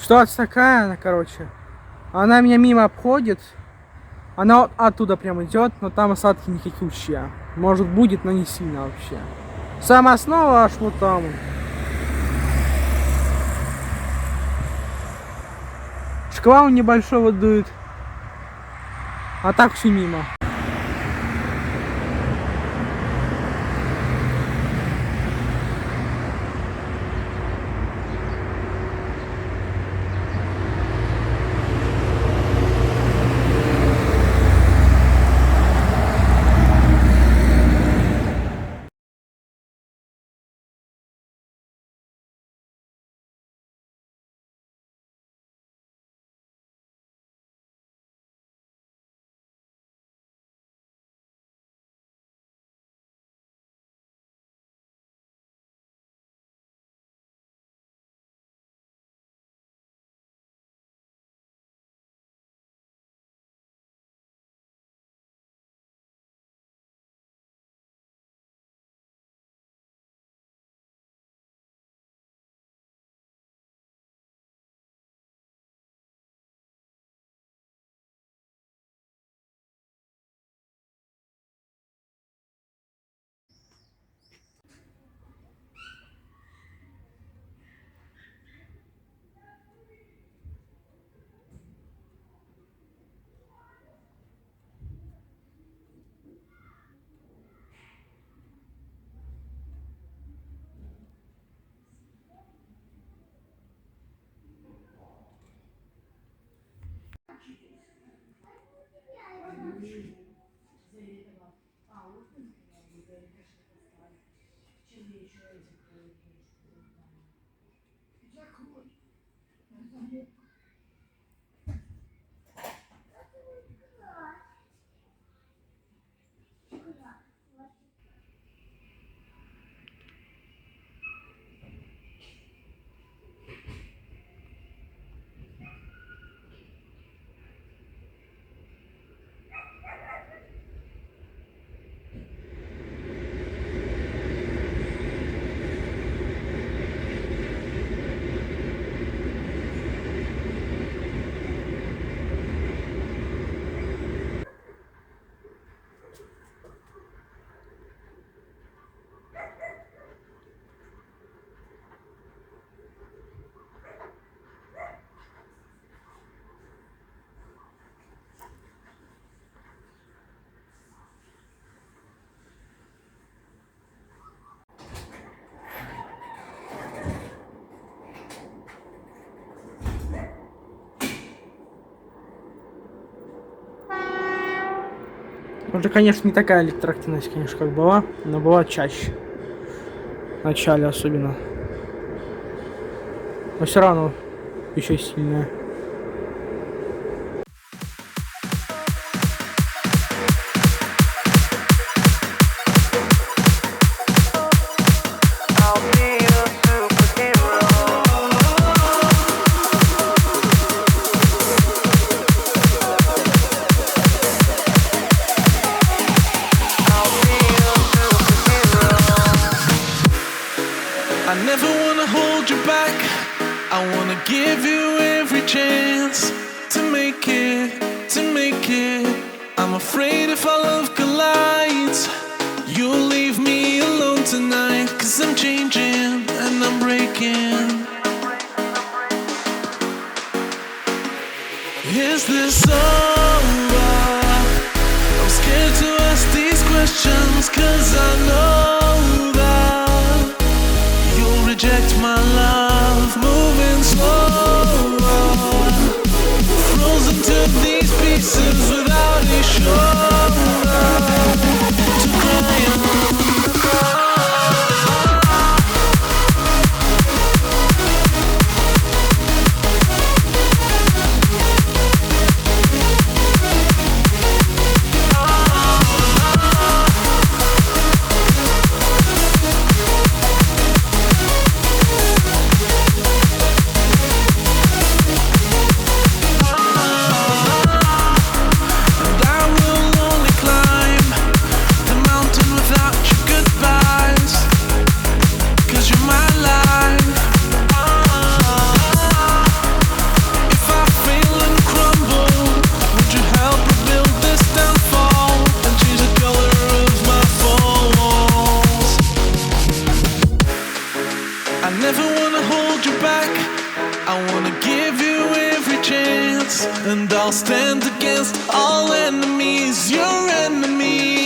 Ситуация такая, она, короче, она меня мимо обходит. Она вот оттуда прям идет, но там осадки никакущие. Может будет, но не сильно вообще. Самая основа аж вот там. Шквал небольшой вот дует. А так все мимо. Уже, конечно, не такая электроактивность, конечно, как была, но была чаще. В начале особенно. Но все равно еще сильная. I never wanna hold you back. I wanna give you every chance to make it, to make it. I'm afraid if our love collides, you'll leave me alone tonight. 'Cause I'm changing and I'm breaking. Is this over? I'm scared to ask these questions, 'cause I know that you'll reject my love. Moving slower, frozen to these pieces without a shoulder to cry on. stand against all enemies, your enemies.